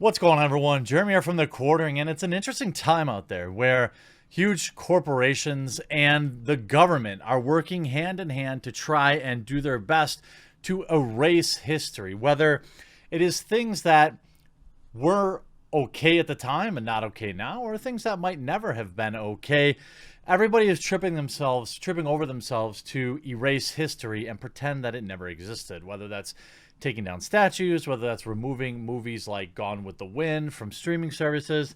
What's going on, everyone? Jeremy here from The Quartering, and it's an interesting time out there where huge corporations and the government are working hand in hand to try and do their best to erase history, whether it is things that were okay at the time and not okay now, or things that might never have been okay. Everybody is tripping over themselves to erase history and pretend that it never existed, whether that's taking down statues, whether that's removing movies like Gone with the Wind from streaming services,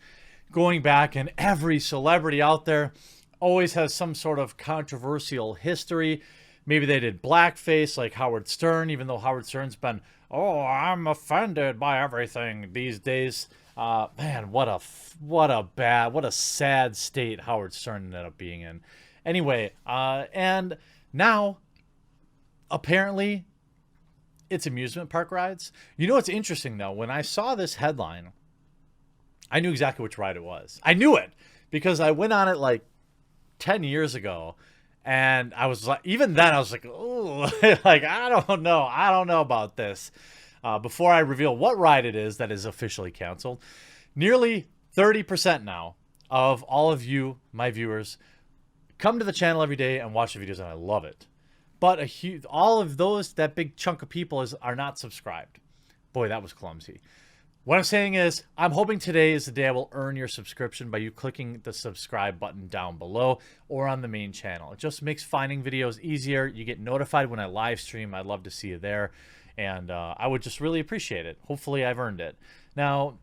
going back, and every celebrity out there always has some sort of controversial history. Maybe they did blackface like Howard Stern, even though Howard Stern's been, oh, I'm offended by everything these days. Man, what a sad state Howard Stern ended up being in. Anyway, and now apparently it's amusement park rides. You know what's interesting though? When I saw this headline, I knew exactly which ride it was. I knew it because I went on it like 10 years ago, and I was like, even then I was like, oh, like I don't know about this. Before I reveal what ride it is that is officially canceled, nearly 30% now of all of you, my viewers, come to the channel every day and watch the videos, and I love it. But all of those, that big chunk of people are not subscribed. Boy, that was clumsy. What I'm saying is, I'm hoping today is the day I will earn your subscription by you clicking the subscribe button down below or on the main channel. It just makes finding videos easier. You get notified when I live stream. I'd love to see you there. And I would just really appreciate it. Hopefully I've earned it. Now,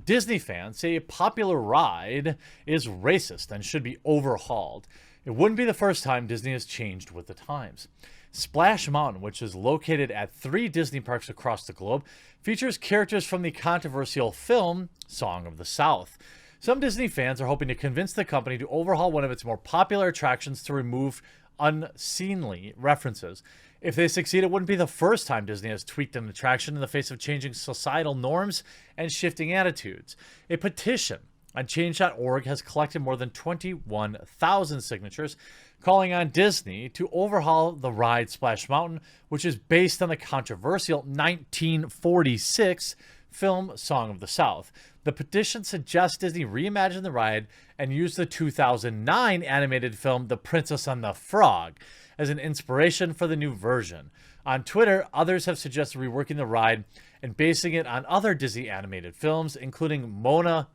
Disney fans say a popular ride is racist and should be overhauled. It wouldn't be the first time Disney has changed with the times. Splash Mountain, which is located at 3 Disney parks across the globe, features characters from the controversial film Song of the South. Some Disney fans are hoping to convince the company to overhaul one of its more popular attractions to remove unseemly references. If they succeed, it wouldn't be the first time Disney has tweaked an attraction in the face of changing societal norms and shifting attitudes. A petition on Change.org has collected more than 21,000 signatures, calling on Disney to overhaul the ride Splash Mountain, which is based on the controversial 1946 film Song of the South. The petition suggests Disney reimagine the ride and use the 2009 animated film The Princess and the Frog as an inspiration for the new version. On Twitter, others have suggested reworking the ride and basing it on other Disney animated films, including Moana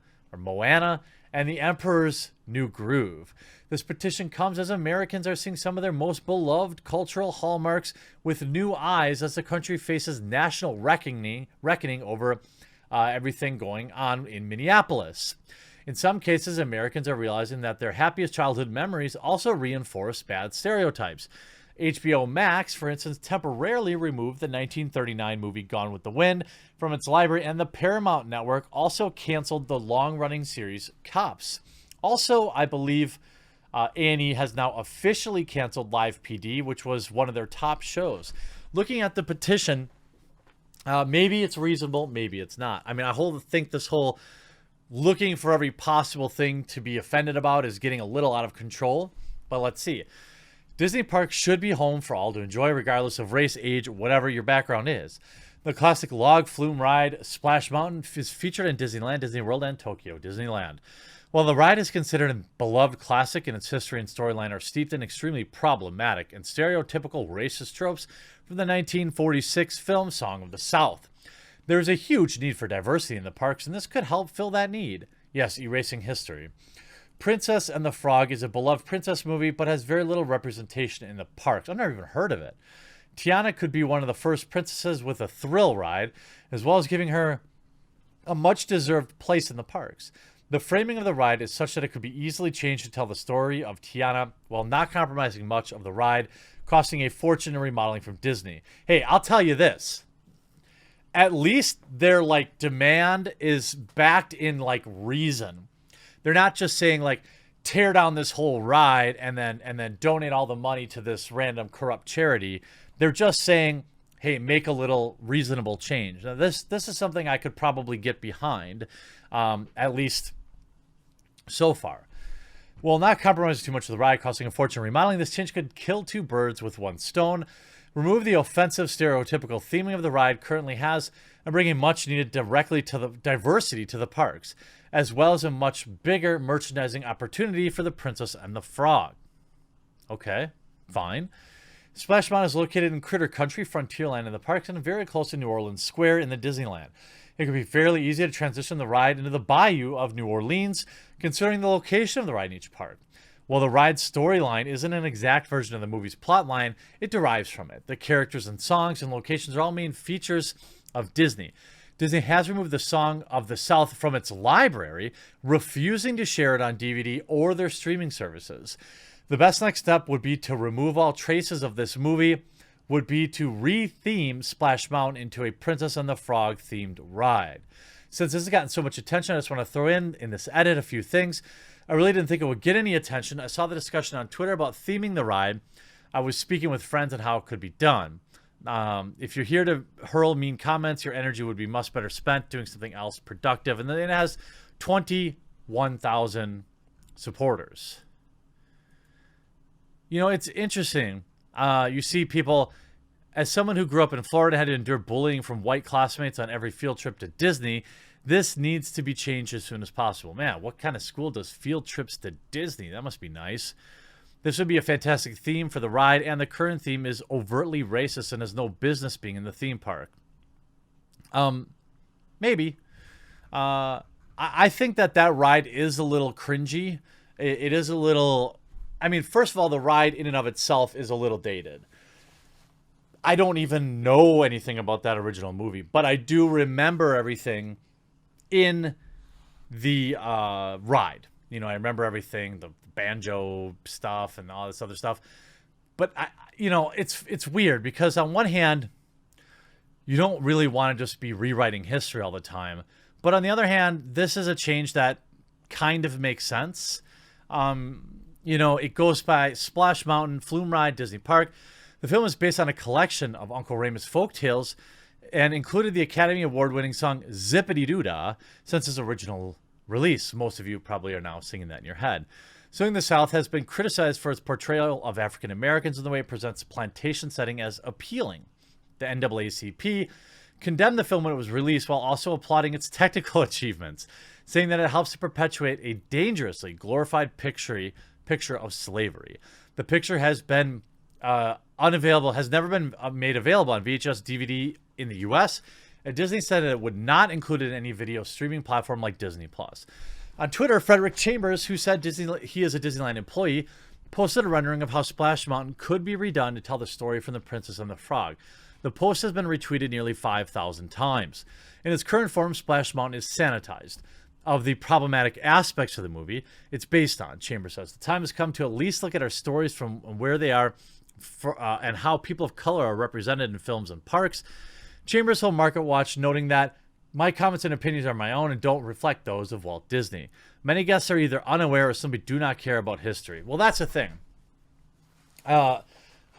and The Emperor's New Groove. This petition comes as Americans are seeing some of their most beloved cultural hallmarks with new eyes as the country faces national reckoning over everything going on in Minneapolis. In some cases, Americans are realizing that their happiest childhood memories also reinforce bad stereotypes. HBO Max, for instance, temporarily removed the 1939 movie Gone with the Wind from its library, and the Paramount Network also canceled the long-running series Cops. Also, I believe A&E has now officially canceled Live PD, which was one of their top shows. Looking at the petition, maybe it's reasonable, maybe it's not. I mean, I think this whole looking for every possible thing to be offended about is getting a little out of control, but let's see. Disney parks should be home for all to enjoy, regardless of race, age, whatever your background is. The classic log flume ride Splash Mountain is featured in Disneyland, Disney World, and Tokyo Disneyland. While the ride is considered a beloved classic and its history and storyline are steeped in extremely problematic and stereotypical racist tropes from the 1946 film Song of the South. There is a huge need for diversity in the parks, and this could help fill that need. Yes, erasing history. Princess and the Frog is a beloved princess movie, but has very little representation in the parks. I've never even heard of it. Tiana could be one of the first princesses with a thrill ride, as well as giving her a much-deserved place in the parks. The framing of the ride is such that it could be easily changed to tell the story of Tiana while not compromising much of the ride, costing a fortune in remodeling from Disney. Hey, I'll tell you this. At least their demand is backed in reason. They're not just saying tear down this whole ride and then donate all the money to this random corrupt charity. They're just saying, hey, make a little reasonable change. Now this is something I could probably get behind, at least so far. While not compromising too much of the ride, costing a fortune remodeling, this change could kill 2 birds with 1 stone. remove the offensive stereotypical theming of the ride currently has and bringing much needed directly to the diversity to the parks, as well as a much bigger merchandising opportunity for the Princess and the Frog. Okay, fine. Splash Mountain is located in Critter Country, Frontierland in the parks, and very close to New Orleans Square in the Disneyland. It could be fairly easy to transition the ride into the bayou of New Orleans, considering the location of the ride in each park. While the ride's storyline isn't an exact version of the movie's plotline, it derives from it. The characters and songs and locations are all main features of Disney. Disney has removed the Song of the South from its library, refusing to share it on DVD or their streaming services. The best next step would be to remove all traces of this movie, would be to re-theme Splash Mountain into a Princess and the Frog themed ride. Since this has gotten so much attention, I just want to throw in this edit a few things. I really didn't think it would get any attention. I saw the discussion on Twitter about theming the ride. I was speaking with friends on how it could be done. If you're here to hurl mean comments, your energy would be much better spent doing something else productive. And then it has 21,000 supporters. You know, it's interesting. You see people, as someone who grew up in Florida, had to endure bullying from white classmates on every field trip to Disney. This needs to be changed as soon as possible. Man, what kind of school does field trips to Disney? That must be nice. This would be a fantastic theme for the ride, and the current theme is overtly racist and has no business being in the theme park. Maybe. I think that ride is a little cringy. It is a little... I mean, first of all, the ride in and of itself is a little dated. I don't even know anything about that original movie, but I do remember everything in the ride. You know, I remember everything, the banjo stuff and all this other stuff. But it's weird because on one hand, you don't really want to just be rewriting history all the time. But on the other hand, this is a change that kind of makes sense. It goes by Splash Mountain, Flume Ride, Disney Park. The film is based on a collection of Uncle Remus folk tales and included the Academy Award-winning song Zippity Doo Dah since its original release. Most of you probably are now singing that in your head. Singing the South has been criticized for its portrayal of African Americans and the way it presents a plantation setting as appealing. The NAACP condemned the film when it was released while also applauding its technical achievements, saying that it helps to perpetuate a dangerously glorified picture of slavery. The picture has been unavailable, has never been made available on VHS DVD in the US, and Disney said it would not include it in any video streaming platform like Disney Plus. On Twitter, Frederick Chambers, who said he is a Disneyland employee, posted a rendering of how Splash Mountain could be redone to tell the story from The Princess and the Frog. The post has been retweeted nearly 5,000 times. In its current form, Splash Mountain is sanitized. Of the problematic aspects of the movie it's based on, Chambers says, the time has come to at least look at our stories from where they are and how people of color are represented in films and parks. Chambers told Market Watch, noting that my comments and opinions are my own and don't reflect those of Walt Disney. Many guests are either unaware or simply do not care about history. Well, that's the thing. I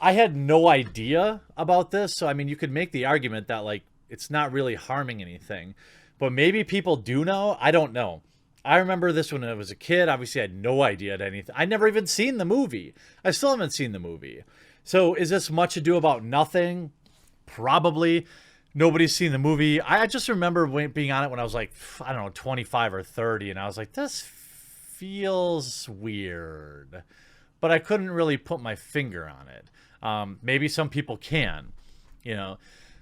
had no idea about this, so I mean, you could make the argument that like it's not really harming anything, but maybe people do know. I don't know. I remember this when I was a kid. Obviously, I had no idea anything. I'd never even seen the movie. I still haven't seen the movie. So is this much ado about nothing? Probably. Nobody's seen the movie. I just remember being on it when I was like, I don't know, 25 or 30. And I was like, this feels weird. But I couldn't really put my finger on it. Maybe some people can. You know,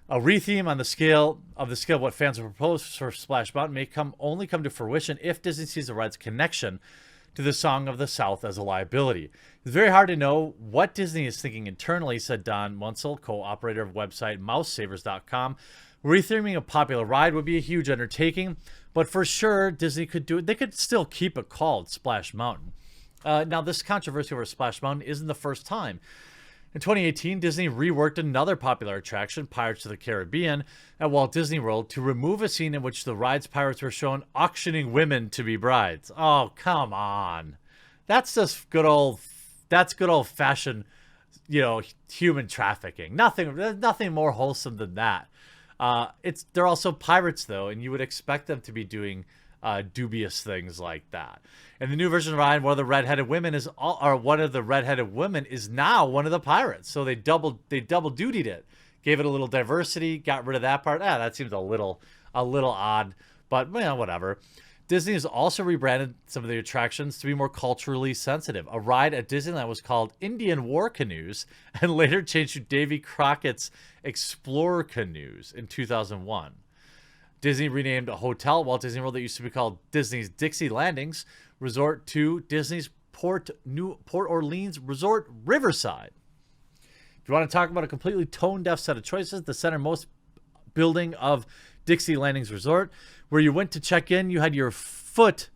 a retheme on the scale of what fans have proposed for Splash Mountain may only come to fruition if Disney sees the ride's connection to the Song of the South as a liability. It's very hard to know what Disney is thinking internally, said Don Munsell, co-operator of website mousesavers.com. Retheming a popular ride would be a huge undertaking, but for sure Disney could do it. They could still keep it called Splash Mountain. Now, this controversy over Splash Mountain isn't the first time. In 2018, Disney reworked another popular attraction, Pirates of the Caribbean, at Walt Disney World to remove a scene in which the ride's pirates were shown auctioning women to be brides. Oh, come on. That's just good old-fashioned, human trafficking. Nothing more wholesome than that. They're also pirates, though, and you would expect them to be doing dubious things like that. In the new version of Ride, one of the redheaded women is now one of the pirates. So they double dutied it, gave it a little diversity, got rid of that part. That seems a little odd, but whatever. Disney has also rebranded some of the attractions to be more culturally sensitive. A ride at Disneyland was called Indian War Canoes and later changed to Davy Crockett's Explorer Canoes in 2001. Disney renamed a hotel, Walt Disney World, that used to be called Disney's Dixie Landings Resort to Disney's Port Orleans Resort Riverside. If you want to talk about a completely tone-deaf set of choices, the centermost building of Dixie Landings Resort, where you went to check in, where you had your foot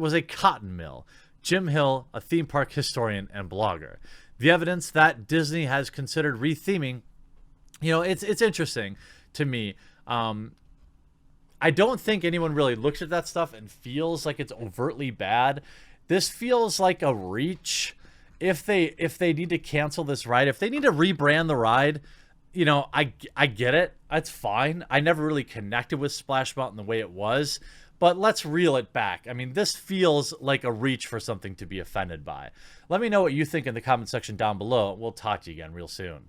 was a cotton mill. Jim Hill, a theme park historian and blogger. The evidence that Disney has considered retheming, it's interesting to me. I don't think anyone really looks at that stuff and feels like it's overtly bad. This feels like a reach. If they need to cancel this ride, if they need to rebrand the ride, I get it. That's fine. I never really connected with Splash Mountain the way it was, but let's reel it back. I mean, this feels like a reach for something to be offended by. Let me know what you think in the comment section down below. We'll talk to you again real soon.